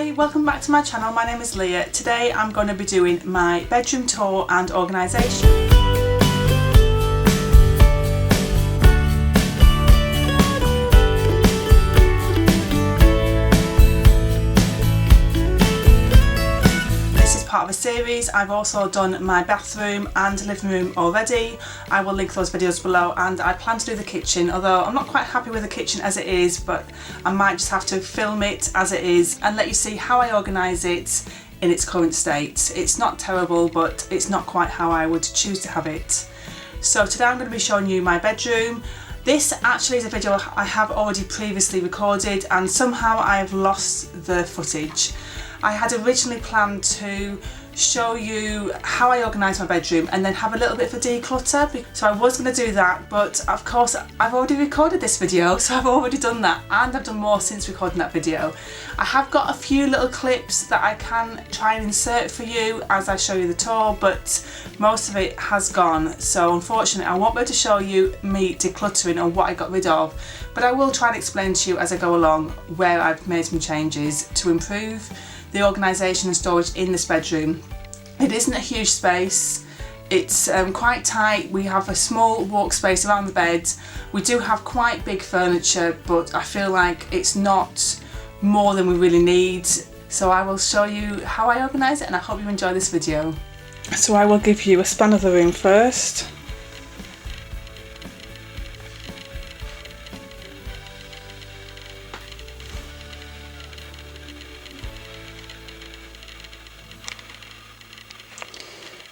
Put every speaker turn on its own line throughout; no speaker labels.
Hi, welcome back to my channel. My name is Leah. Today I'm going to be doing my bedroom tour and organisation. Part of a series. I've also done my bathroom and living room already. I will link those videos below, and I plan to do the kitchen, although I'm not quite happy with the kitchen as it is, but I might just have to film it as it is and let you see how I organise it in its current state. It's not terrible, but it's not quite how I would choose to have it. So today I'm going to be showing you my bedroom. This actually is a video I have already previously recorded, and somehow I've lost the footage. I had originally planned to show you how I organise my bedroom and then have a little bit of a declutter, so I was going to do that, but of course I've already recorded this video, so I've already done that, and I've done more since recording that video. I have got a few little clips that I can try and insert for you as I show you the tour, but most of it has gone, so unfortunately I won't be able to show you me decluttering or what I got rid of, but I will try and explain to you as I go along where I've made some changes to improve the organisation and storage in this bedroom. It isn't a huge space, it's quite tight. We have a small workspace around the bed. We do have quite big furniture, but I feel like it's not more than we really need. So I will show you how I organise it, and I hope you enjoy this video. So I will give you a span of the room first.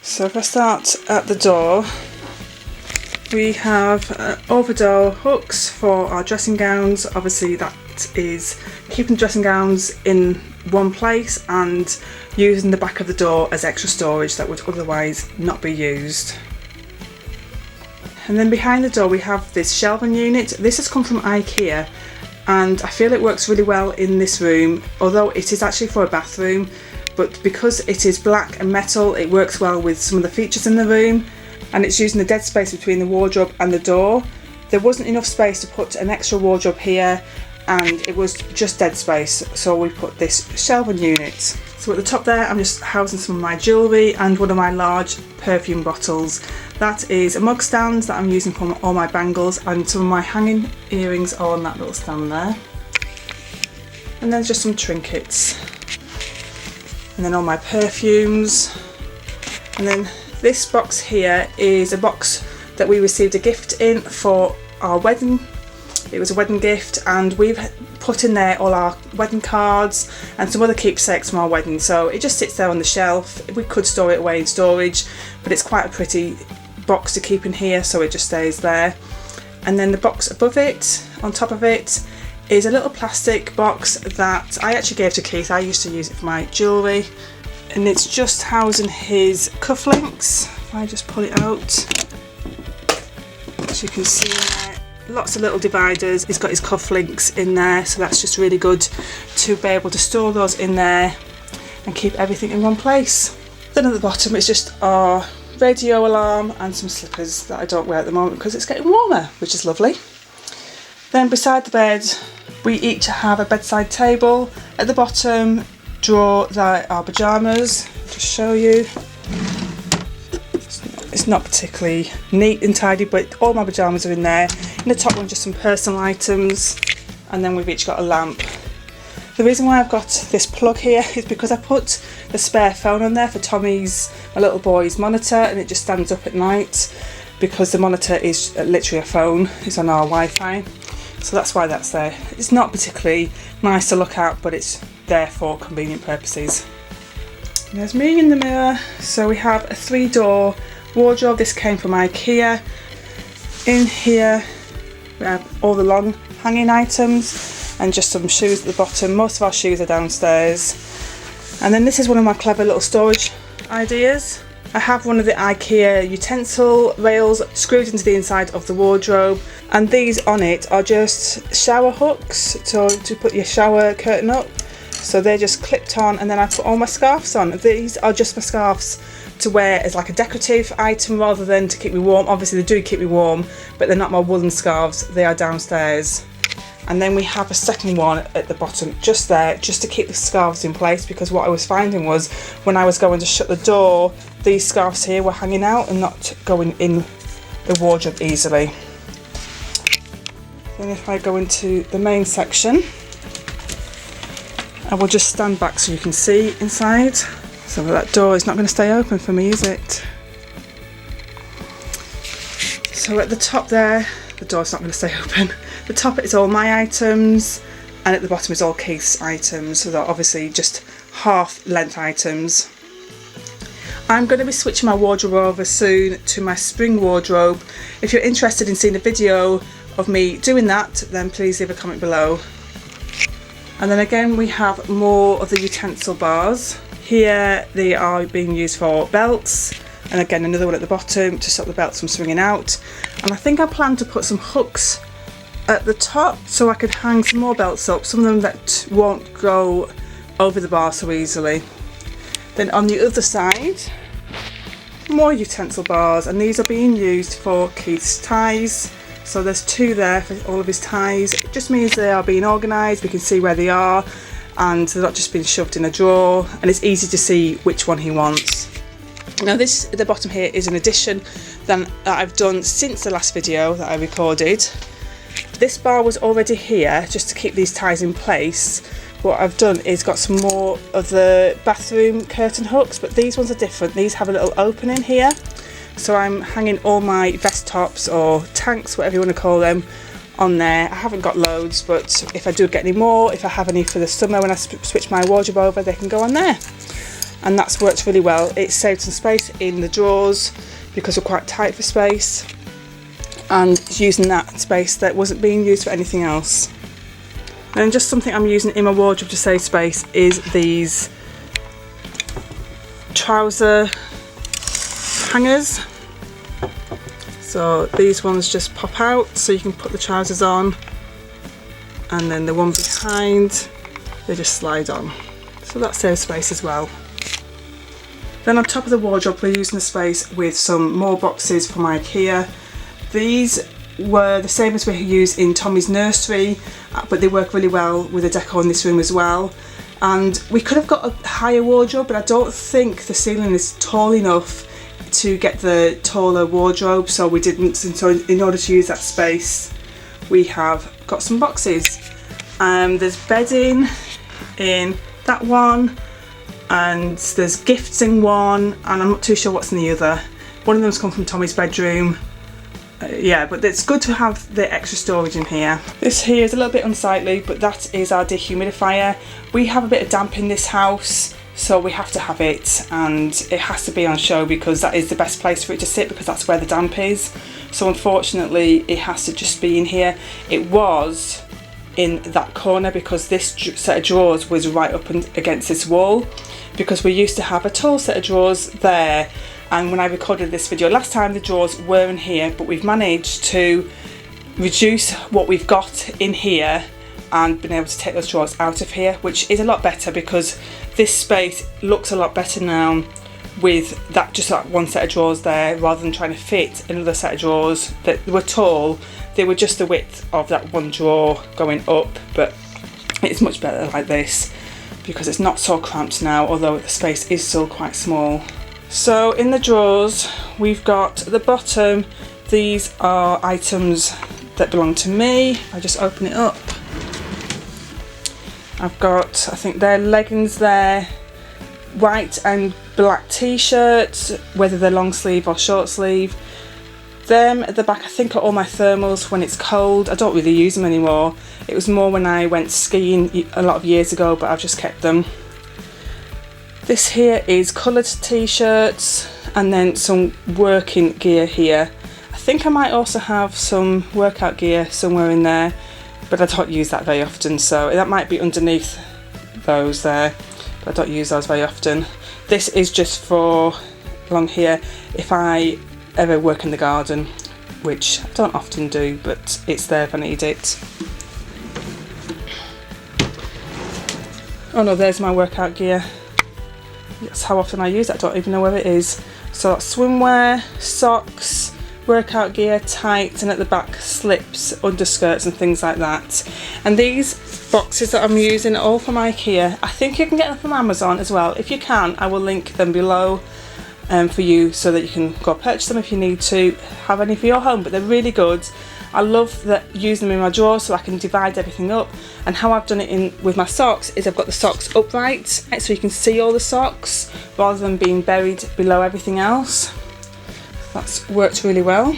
So if I start at the door, we have over door hooks for our dressing gowns. Obviously that is keeping dressing gowns in one place and using the back of the door as extra storage that would otherwise not be used. And then behind the door we have this shelving unit. This has come from IKEA, and I feel it works really well in this room, although it is actually for a bathroom. But because it is black and metal, it works well with some of the features in the room, and it's using the dead space between the wardrobe and the door. There wasn't enough space to put an extra wardrobe here, and it was just dead space, so we put this shelving unit. So at the top there I'm just housing some of my jewellery and one of my large perfume bottles. That is a mug stand that I'm using for all my bangles, and some of my hanging earrings are on that little stand there. And then just some trinkets. And then all my perfumes. And then this box here is a box that we received a gift in for our wedding. It was a wedding gift, and we've put in there all our wedding cards and some other keepsakes from our wedding, so it just sits there on the shelf. We could store it away in storage, but it's quite a pretty box to keep in here, so it just stays there. And then the box above it, on top of it, is a little plastic box that I actually gave to Keith. I used to use it for my jewellery, and it's just housing his cufflinks. If I just pull it out, as you can see there, lots of little dividers. He's got his cufflinks in there, so that's just really good to be able to store those in there and keep everything in one place. Then at the bottom it's just our radio alarm and some slippers that I don't wear at the moment because it's getting warmer, which is lovely. Then beside the bed we each have a bedside table. At the bottom drawer there are pyjamas. I'll just show you. It's not particularly neat and tidy, but all my pyjamas are in there. In the top one just some personal items, and then we've each got a lamp. The reason why I've got this plug here is because I put the spare phone on there for Tommy's, my little boy's monitor, and it just stands up at night because the monitor is literally a phone. It's on our Wi-Fi. So that's why that's there. It's not particularly nice to look at, but it's there for convenient purposes. And there's me in the mirror. So we have a 3-door wardrobe. This came from IKEA. In here we have all the long hanging items and just some shoes at the bottom. Most of our shoes are downstairs. And then this is one of my clever little storage ideas. I have one of the IKEA utensil rails screwed into the inside of the wardrobe, and these on it are just shower hooks to put your shower curtain up. So they're just clipped on, and then I put all my scarves on. These are just my scarves to wear as like a decorative item rather than to keep me warm. Obviously they do keep me warm, but they're not my woolen scarves, they are downstairs. And then we have a second one at the bottom just there, just to keep the scarves in place, because what I was finding was when I was going to shut the door, these scarves here were hanging out and not going in the wardrobe easily. Then if I go into the main section, I will just stand back so you can see inside. So that door is not going to stay open for me, is it? So at the top there, the door's not going to stay open. The top is all my items, and at the bottom is all Keith's items, so they're obviously just half length items. I'm going to be switching my wardrobe over soon to my spring wardrobe. If you're interested in seeing a video of me doing that, then please leave a comment below. And then again we have more of the utensil bars. Here they are being used for belts, and again another one at the bottom to stop the belts from swinging out. And I think I plan to put some hooks at the top so I can hang some more belts up, some of them that won't go over the bar so easily. Then on the other side, more utensil bars, and these are being used for Keith's ties. So there's two there for all of his ties. It just means they are being organised, we can see where they are, and they're not just being shoved in a drawer, and it's easy to see which one he wants. Now this at the bottom here is an addition that I've done since the last video that I recorded. This bar was already here just to keep these ties in place. What I've done is got some more of the bathroom curtain hooks, but these ones are different. These have a little opening here, so I'm hanging all my vest tops or tanks, whatever you want to call them, on there. I haven't got loads, but if I do get any more, if I have any for the summer when I switch my wardrobe over, they can go on there. And that's worked really well. It saved some space in the drawers because we're quite tight for space, and using that space that wasn't being used for anything else. And just something I'm using in my wardrobe to save space is these trouser hangers. So these ones just pop out so you can put the trousers on, and then the one behind, they just slide on. So that saves space as well. Then on top of the wardrobe we're using the space with some more boxes from IKEA. These were the same as we use in Tommy's nursery, but they work really well with the decor in this room as well. And we could have got a higher wardrobe, but I don't think the ceiling is tall enough to get the taller wardrobe, so we didn't. And so in order to use that space, we have got some boxes. There's bedding in that one, and there's gifts in one, and I'm not too sure what's in the other. One of them's come from Tommy's bedroom. Yeah, but it's good to have the extra storage in here. This here is a little bit unsightly, but that is our dehumidifier. We have a bit of damp in this house, so we have to have it, and it has to be on show because that is the best place for it to sit, because that's where the damp is. So unfortunately it has to just be in here. It was in that corner because this set of drawers was right up against this wall, because we used to have a tall set of drawers there. And when I recorded this video last time, the drawers were in here, but we've managed to reduce what we've got in here and been able to take those drawers out of here, which is a lot better because this space looks a lot better now with that, just that one set of drawers there, rather than trying to fit another set of drawers that were tall. They were just the width of that one drawer going up, but it's much better like this because it's not so cramped now, although the space is still quite small. So in the drawers we've got at the bottom, these are items that belong to me. I just open it up. I've got, I think they're leggings there, white and black t-shirts, whether they're long sleeve or short sleeve. Them at the back I think are all my thermals when it's cold. I don't really use them anymore. It was more when I went skiing a lot of years ago, but I've just kept them. This here is coloured t-shirts, and then some working gear here. I think I might also have some workout gear somewhere in there, but I don't use that very often, so that might be underneath those there, but I don't use those very often. This is just for along here if I ever work in the garden, which I don't often do, but it's there if I need it. Oh no, there's my workout gear. That's how often I use it, I don't even know where it is. So that's swimwear, socks, workout gear, tights, and at the back slips, underskirts and things like that. And these boxes that I'm using are all from IKEA. I think you can get them from Amazon as well. If you can, I will link them below for you so that you can go purchase them if you need to have any for your home, but they're really good. I love that using them in my drawers so I can divide everything up. And how I've done it with my socks is I've got the socks upright so you can see all the socks rather than being buried below everything else. That's worked really well.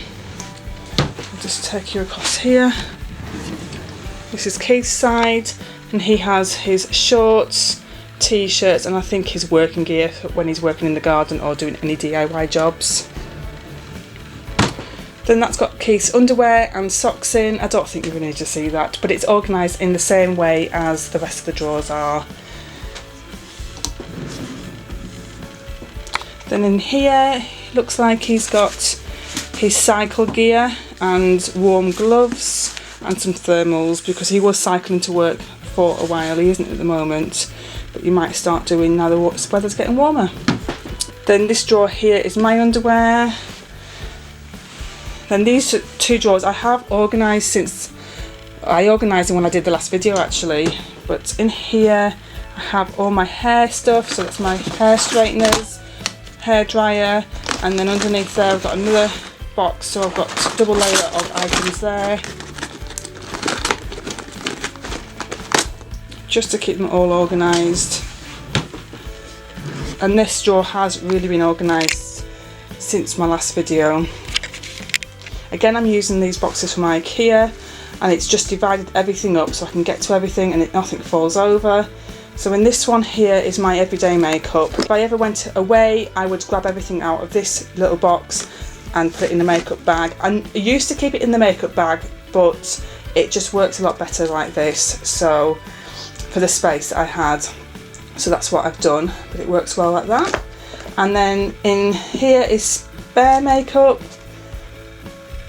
I'll just take you across here. This is Keith's side, and he has his shorts, t-shirts, and I think his working gear when he's working in the garden or doing any DIY jobs. Then that's got Keith's underwear and socks in. I don't think you're going to need to see that, but it's organised in the same way as the rest of the drawers are. Then in here, looks like he's got his cycle gear and warm gloves and some thermals because he was cycling to work for a while. He isn't at the moment, but you might start doing now the weather's getting warmer. Then this drawer here is my underwear. Then these two drawers I have organised since I organised them when I did the last video actually, but in here I have all my hair stuff, so that's my hair straighteners, hair dryer, and then underneath there I've got another box, so I've got a double layer of items there just to keep them all organised. And this drawer has really been organised since my last video. Again, I'm using these boxes from IKEA, and it's just divided everything up so I can get to everything and nothing falls over. So in this one here is my everyday makeup. If I ever went away, I would grab everything out of this little box and put it in the makeup bag. I used to keep it in the makeup bag, but it just works a lot better like this, so for the space that I had. So that's what I've done, but it works well like that. And then in here is bare makeup.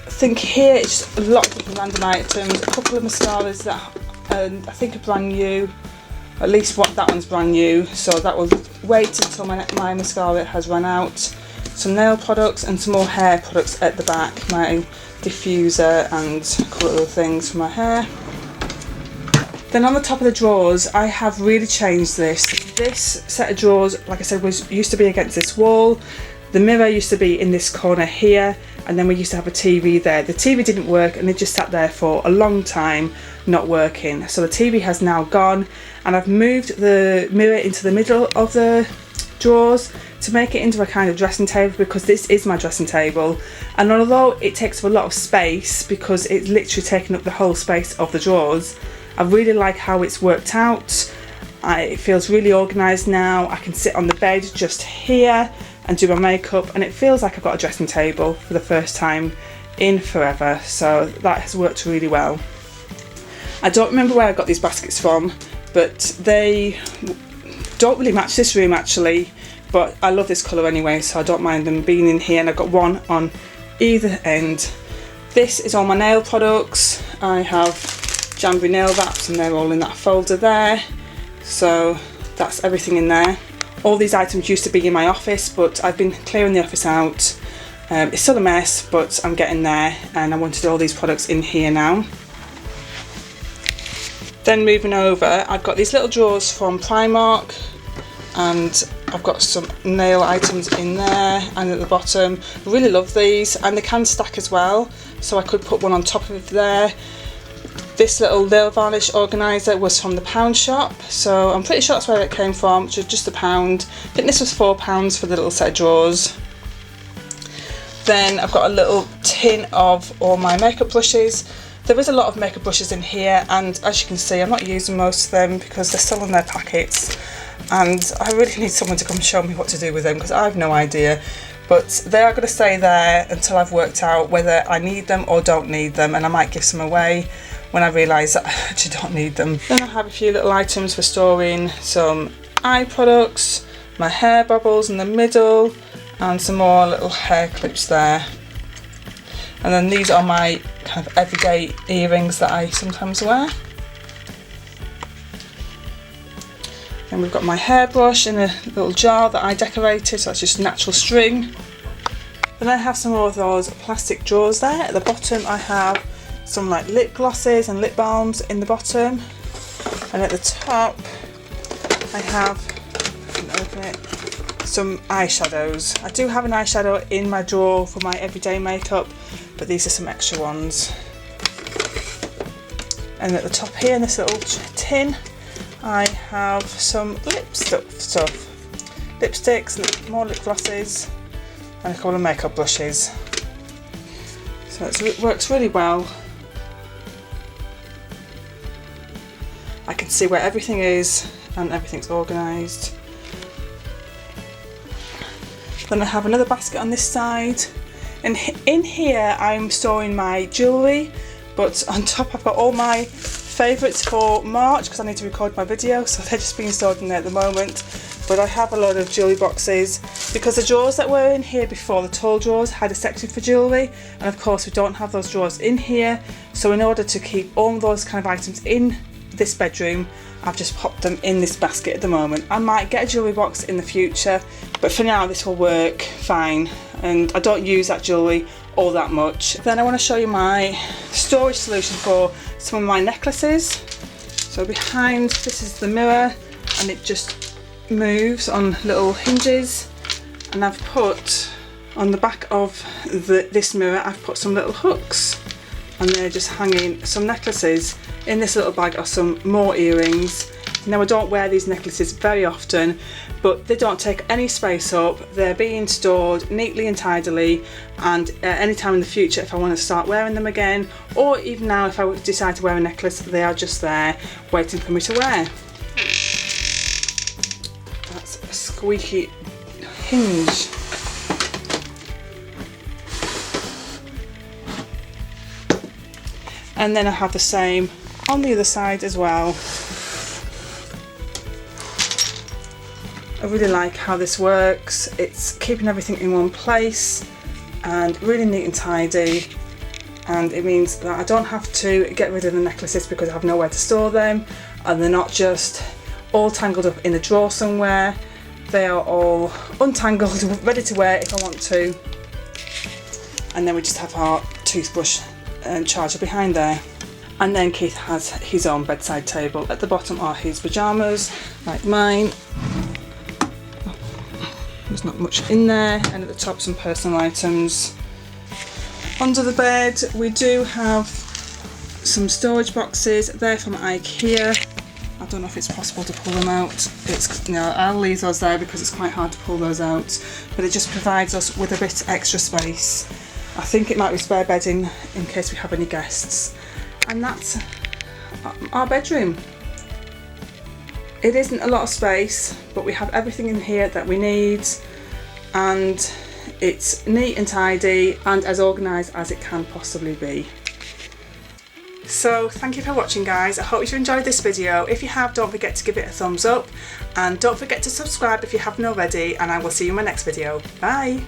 I think here it's just a lot of different random items, a couple of mascaras that I think are brand new, at least that one's brand new, so that will wait until my mascara has run out. Some nail products and some more hair products at the back, my diffuser and a couple of other things for my hair. Then on the top of the drawers I have really changed this. This set of drawers, like I said, used to be against this wall. The mirror used to be in this corner here, and then we used to have a TV there. The TV didn't work and it just sat there for a long time not working. So the TV has now gone, and I've moved the mirror into the middle of the drawers to make it into a kind of dressing table, because this is my dressing table. And although it takes up a lot of space because it's literally taking up the whole space of the drawers, I really like how it's worked out. It feels really organised now. I can sit on the bed just here and do my makeup, and it feels like I've got a dressing table for the first time in forever, so that has worked really well. I don't remember where I got these baskets from, but they don't really match this room actually, but I love this colour anyway, so I don't mind them being in here, and I've got one on either end. This is all my nail products. I have Jamboree nail wraps and they're all in that folder there, so that's everything in there. All these items used to be in my office, but I've been clearing the office out. It's still a mess, but I'm getting there, and I wanted all these products in here now. Then moving over, I've got these little drawers from Primark, and I've got some nail items in there and at the bottom. I really love these, and they can stack as well, so I could put one on top of there. This little nail varnish organiser was from the pound shop, so I'm pretty sure that's where it came from, which was just £1. I think this was £4 for the little set of drawers. Then I've got a little tin of all my makeup brushes. There is a lot of makeup brushes in here, and as you can see I'm not using most of them because they're still in their packets, and I really need someone to come show me what to do with them because I have no idea. But they are going to stay there until I've worked out whether I need them or don't need them, and I might give some away when I realise that I actually don't need them. Then I have a few little items for storing some eye products, my hair bubbles in the middle, and some more little hair clips there. And then these are my kind of everyday earrings that I sometimes wear. And we've got my hairbrush in a little jar that I decorated, so that's just natural string. Then I have some more of those plastic drawers there. At the bottom I have some like lip glosses and lip balms in the bottom, and at the top I have, I can open it, some eyeshadows. I do have an eyeshadow in my drawer for my everyday makeup, but these are some extra ones. And at the top here in this little tin I have some lip stuff, lipsticks, more lip glosses, and a couple of makeup brushes. So it works really well. I can see where everything is and everything's organised. Then I have another basket on this side, and in here I'm storing my jewellery, but on top I've got all my favourites for March because I need to record my video, so they're just being stored in there at the moment. But I have a lot of jewellery boxes because the drawers that were in here before, the tall drawers, had a section for jewellery, and of course we don't have those drawers in here. So in order to keep all those kind of items in this bedroom, I've just popped them in this basket at the moment. I might get a jewellery box in the future, but for now this will work fine, and I don't use that jewellery all that much. Then I want to show you my storage solution for some of my necklaces. So behind this is the mirror, and it just moves on little hinges, and I've put on the back of this mirror I've put some little hooks, and they're just hanging some necklaces. In this little bag are some more earrings. Now I don't wear these necklaces very often, but they don't take any space up. They're being stored neatly and tidily, and any time in the future if I want to start wearing them again, or even now if I decide to wear a necklace, they are just there waiting for me to wear. That's a squeaky hinge. And then I have the same on the other side as well. I really like how this works. It's keeping everything in one place and really neat and tidy, and it means that I don't have to get rid of the necklaces because I have nowhere to store them, and they're not just all tangled up in a drawer somewhere. They are all untangled, ready to wear if I want to. And then we just have our toothbrush and charger behind there. And then Keith has his own bedside table. At the bottom are his pyjamas, like mine. There's not much in there, and at the top some personal items. Under the bed we do have some storage boxes. They're from IKEA. I don't know if it's possible to pull them out. I'll leave those there because it's quite hard to pull those out, but it just provides us with a bit extra space. I think it might be spare bedding in case we have any guests. And that's our bedroom. It isn't a lot of space, but we have everything in here that we need, and it's neat and tidy and as organised as it can possibly be. So thank you for watching, guys. I hope you enjoyed this video. If you have, don't forget to give it a thumbs up, and don't forget to subscribe if you haven't already, and I will see you in my next video. Bye!